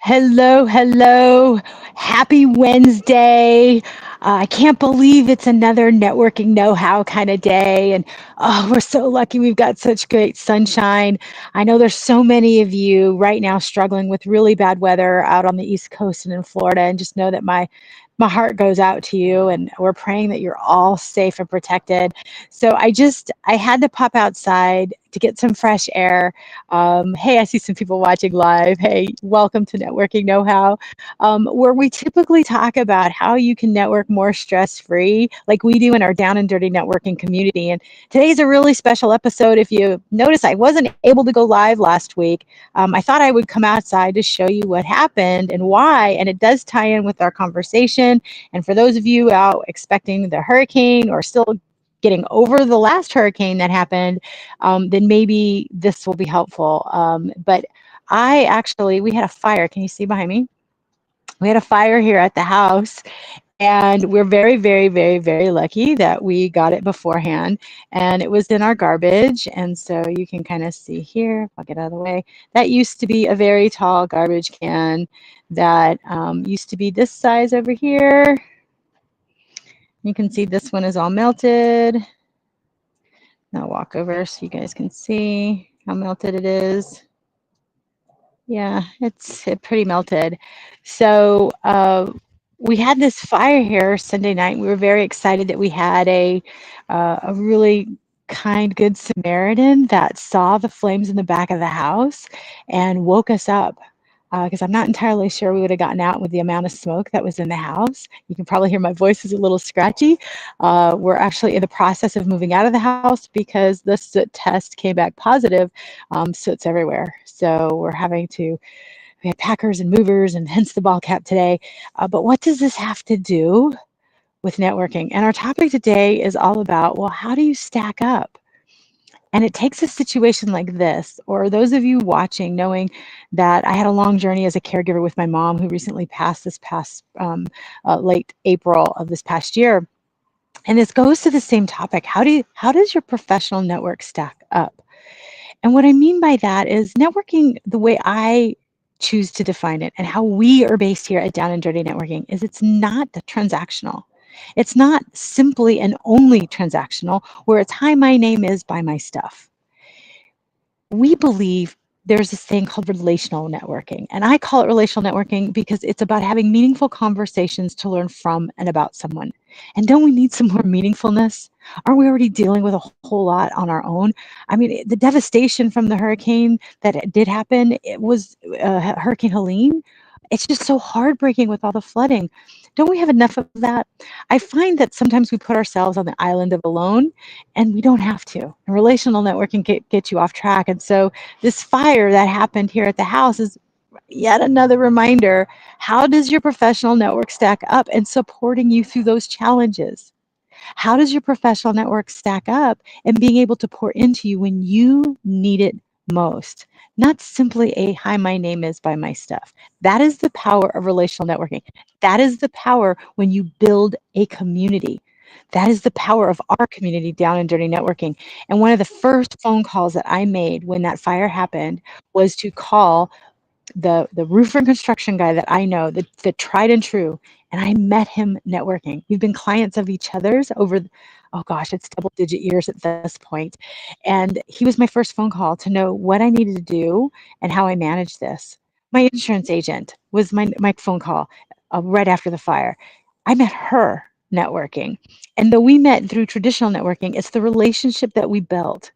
Hello, hello. Happy Wednesday. I can't believe it's another networking know-how kind of day. And oh, we're so lucky we've got such great sunshine. I know there's so many of you right now struggling with really bad weather out on the East Coast and in Florida. And just know that my heart goes out to you, and we're praying that you're all safe and protected. So I had to pop outside to get some fresh air. Hey, I see some people watching live. Hey, welcome to Networking Know How, where we typically talk about how you can network more stress free, like we do in our Down and Dirty Networking community. And today's a really special episode. If you notice, I wasn't able to go live last week. I thought I would come outside to show you what happened and why, and it does tie in with our conversation. And for those of you out expecting the hurricane or still getting over the last hurricane that happened, then maybe this will be helpful. But we had a fire. Can you see behind me? We had a fire here at the house, and we're very, very, very, very lucky that we got it beforehand. And it was in our garbage. And so you can kind of see here, if I'll get out of the way, that used to be a very tall garbage can that used to be this size over here. You can see this one is all melted. I'll walk over so you guys can see how melted it is. Yeah, it's pretty melted. So we had this fire here Sunday night. We were very excited that we had a really kind, good Samaritan that saw the flames in the back of the house and woke us up. Because I'm not entirely sure we would have gotten out with the amount of smoke that was in the house. You can probably hear my voice is a little scratchy. We're actually in the process of moving out of the house because the soot test came back positive. Soot's everywhere. So we had packers and movers, and hence the ball cap today. But what does this have to do with networking? And our topic today is all about, well, how do you stack up? And it takes a situation like this, or those of you watching, knowing that I had a long journey as a caregiver with my mom who recently passed this past late April of this past year. And this goes to the same topic. How does your professional network stack up? And what I mean by that is networking, the way I choose to define it and how we are based here at Down and Dirty Networking, is it's not transactional. It's not simply and only transactional where it's hi, my name is, buy my stuff. We believe there's this thing called relational networking. And I call it relational networking because it's about having meaningful conversations to learn from and about someone. And don't we need some more meaningfulness? Aren't we already dealing with a whole lot on our own? I mean, the devastation from the hurricane that did happen, it was Hurricane Helene. It's just so heartbreaking with all the flooding. Don't we have enough of that? I find that sometimes we put ourselves on the island of alone, and we don't have to. And relational networking get you off track. And so this fire that happened here at the house is yet another reminder. How does your professional network stack up in supporting you through those challenges? How does your professional network stack up in being able to pour into you when you need it most? Not simply a hi, my name is, buy my stuff. That is the power of relational networking. That is the power when you build a community. That is the power of our community, Down and Dirty Networking. And one of the first phone calls that I made when that fire happened was to call the roofer and construction guy that I know, the tried and true, and I met him networking. We've been clients of each other's over, oh gosh, it's double digit years at this point. And he was my first phone call to know what I needed to do and how I managed this. My insurance agent was my phone call right after the fire. I met her networking. And though we met through traditional networking, it's the relationship that we built,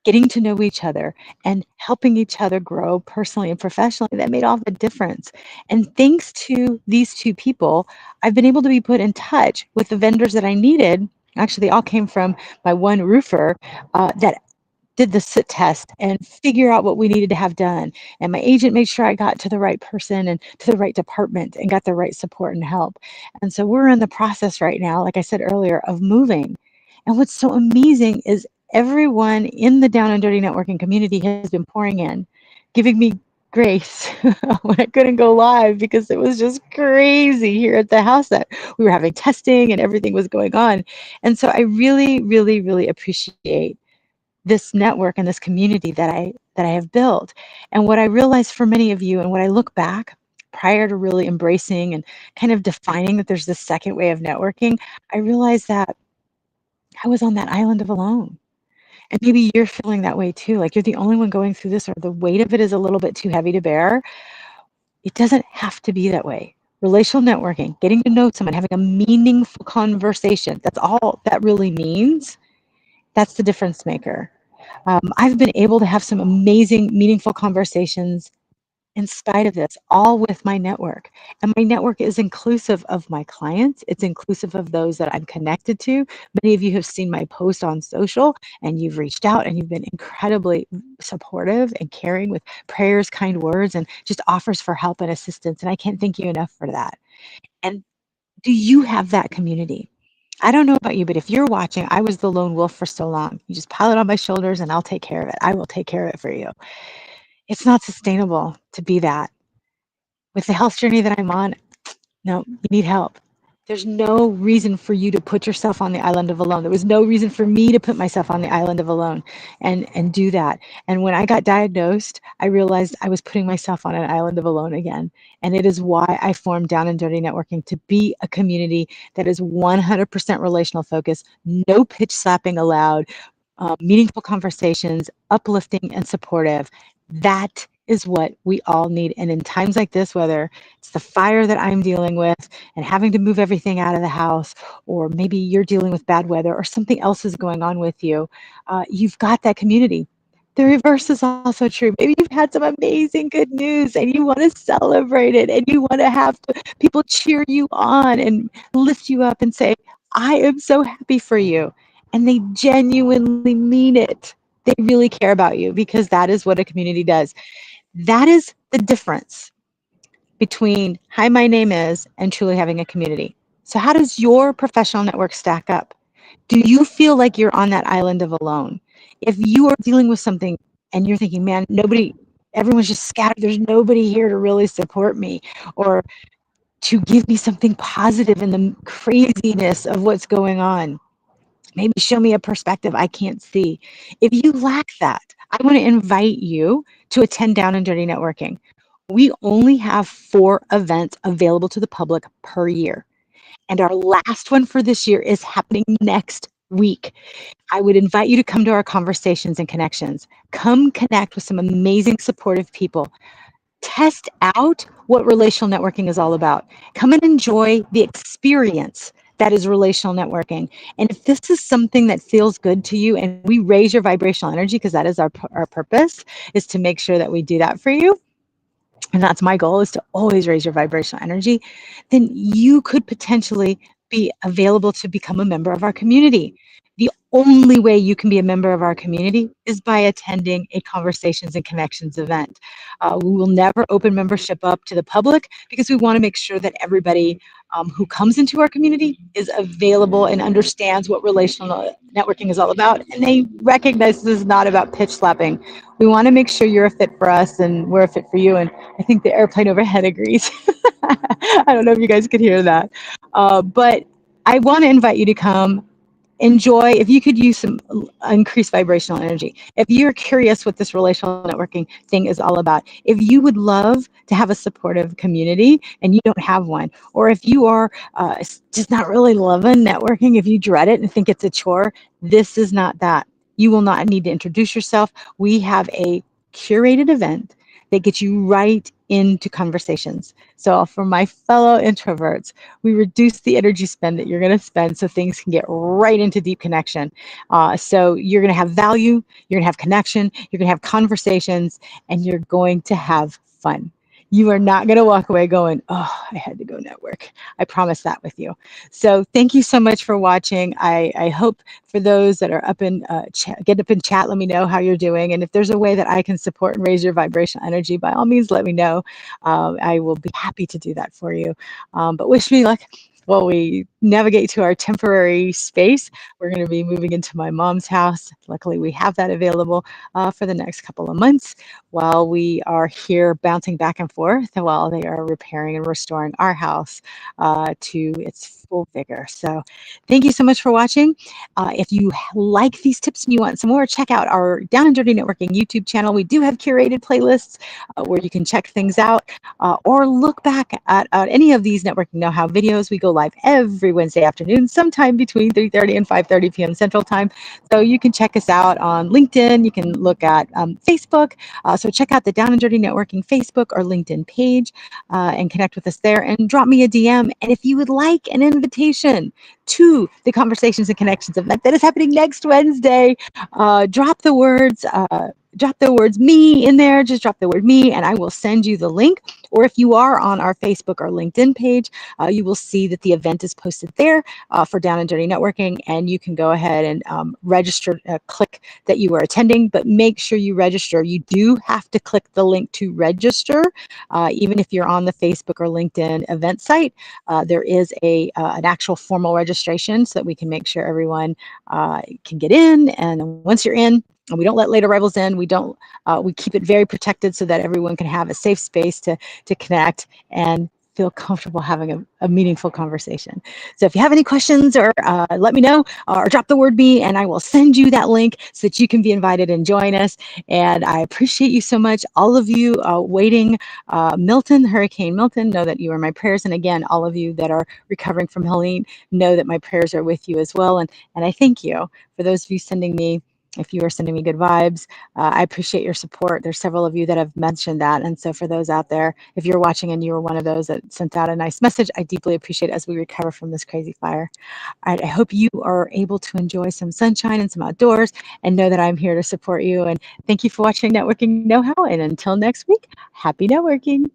getting to know each other and helping each other grow personally and professionally, that made all the difference. And thanks to these two people, I've been able to be put in touch with the vendors that I needed. Actually, they all came from my one roofer that did the sit test and figure out what we needed to have done. And my agent made sure I got to the right person and to the right department and got the right support and help. And so we're in the process right now, like I said earlier, of moving. And what's so amazing is everyone in the Down and Dirty Networking community has been pouring in, giving me grace when I couldn't go live because it was just crazy here at the house that we were having testing and everything was going on. And so I really, really, really appreciate this network and this community that I have built. And what I realized for many of you and what I look back prior to really embracing and kind of defining that there's this second way of networking, I realized that I was on that island of alone. And maybe you're feeling that way too, like you're the only one going through this, or the weight of it is a little bit too heavy to bear. It doesn't have to be that way. Relational networking, getting to know someone, having a meaningful conversation, that's all that really means. That's the difference maker. I've been able to have some amazing, meaningful conversations in spite of this, all with my network. And my network is inclusive of my clients. It's inclusive of those that I'm connected to. Many of you have seen my post on social and you've reached out and you've been incredibly supportive and caring with prayers, kind words, and just offers for help and assistance. And I can't thank you enough for that. And do you have that community? I don't know about you, but if you're watching, I was the lone wolf for so long. You just pile it on my shoulders and I'll take care of it. I will take care of it for you. It's not sustainable to be that. With the health journey that I'm on, no, you need help. There's no reason for you to put yourself on the island of alone. There was no reason for me to put myself on the island of alone and do that. And when I got diagnosed, I realized I was putting myself on an island of alone again. And it is why I formed Down and Dirty Networking, to be a community that is 100% relational focus, no pitch slapping allowed, meaningful conversations, uplifting and supportive. That is what we all need. And in times like this, whether it's the fire that I'm dealing with and having to move everything out of the house, or maybe you're dealing with bad weather or something else is going on with you, you've got that community. The reverse is also true. Maybe you've had some amazing good news and you want to celebrate it, and you want to have people cheer you on and lift you up and say, I am so happy for you. And they genuinely mean it. They really care about you, because that is what a community does. That is the difference between hi, my name is, and truly having a community. So how does your professional network stack up? Do you feel like you're on that island of alone? If you are dealing with something and you're thinking, man, nobody, everyone's just scattered, there's nobody here to really support me or to give me something positive in the craziness of what's going on, maybe show me a perspective I can't see. If you lack that, I want to invite you to attend Down and Dirty Networking. We only have 4 events available to the public per year. And our last one for this year is happening next week. I would invite you to come to our conversations and connections. Come connect with some amazing, supportive people. Test out what relational networking is all about. Come and enjoy the experience that is relational networking. And if this is something that feels good to you, and we raise your vibrational energy, because that is our purpose, is to make sure that we do that for you, and that's my goal, is to always raise your vibrational energy, then you could potentially be available to become a member of our community. The only way you can be a member of our community is by attending a Conversations and Connections event. We will never open membership up to the public, because we want to make sure that everybody who comes into our community is available and understands what relational networking is all about, and they recognize this is not about pitch slapping. We want to make sure you're a fit for us and we're a fit for you. And I think the airplane overhead agrees. I don't know if you guys could hear that. But I want to invite you to come enjoy. If you could use some increased vibrational energy, if you're curious what this relational networking thing is all about, if you would love to have a supportive community and you don't have one, or if you are just not really loving networking, if you dread it and think it's a chore, this is not that. You will not need to introduce yourself. We have a curated event that gets you right into conversations. So for my fellow introverts, we reduce the energy spend that you're going to spend so things can get right into deep connection. So you're going to have value, you're going to have connection, you're going to have conversations, and you're going to have fun. You are not going to walk away going, oh, I had to go network. I promise that with you. So thank you so much for watching. I hope for those that are up in get up in chat, let me know how you're doing. And if there's a way that I can support and raise your vibrational energy, by all means, let me know. I will be happy to do that for you. But wish me luck. while we navigate to our temporary space. We're going to be moving into my mom's house. Luckily, we have that available for the next couple of months while we are here bouncing back and forth while they are repairing and restoring our house to its full vigor. So thank you so much for watching. If you like these tips and you want some more, check out our Down and Dirty Networking YouTube channel. We do have curated playlists where you can check things out or look back at any of these networking know-how videos. We go live every Wednesday afternoon, sometime between 3:30 and 5:30 p.m. Central Time. So you can check us out on LinkedIn. You can look at Facebook. So check out the Down and Dirty Networking Facebook or LinkedIn page and connect with us there and drop me a DM. And if you would like an invitation to the Conversations and Connections event that is happening next Wednesday, drop the words me in there. Just drop the word me and I will send you the link. Or if you are on our Facebook or LinkedIn page, you will see that the event is posted there for Down and Dirty Networking, and you can go ahead and register, click that you are attending, but make sure you register. You do have to click the link to register, even if you're on the Facebook or LinkedIn event site. There is an actual formal registration so that we can make sure everyone can get in, and once you're in, and we don't let late arrivals in. We keep it very protected so that everyone can have a safe space to connect and feel comfortable having a meaningful conversation. So if you have any questions, or let me know, or drop the word me and I will send you that link so that you can be invited and join us. And I appreciate you so much. All of you waiting, Hurricane Milton, know that you are my prayers. And again, all of you that are recovering from Helene, know that my prayers are with you as well. And I thank you for those of you if you are sending me good vibes. I appreciate your support. There's several of you that have mentioned that. And so for those out there, if you're watching and you were one of those that sent out a nice message, I deeply appreciate it as we recover from this crazy fire. All right, I hope you are able to enjoy some sunshine and some outdoors and know that I'm here to support you. And thank you for watching Networking Know-How. And until next week, happy networking.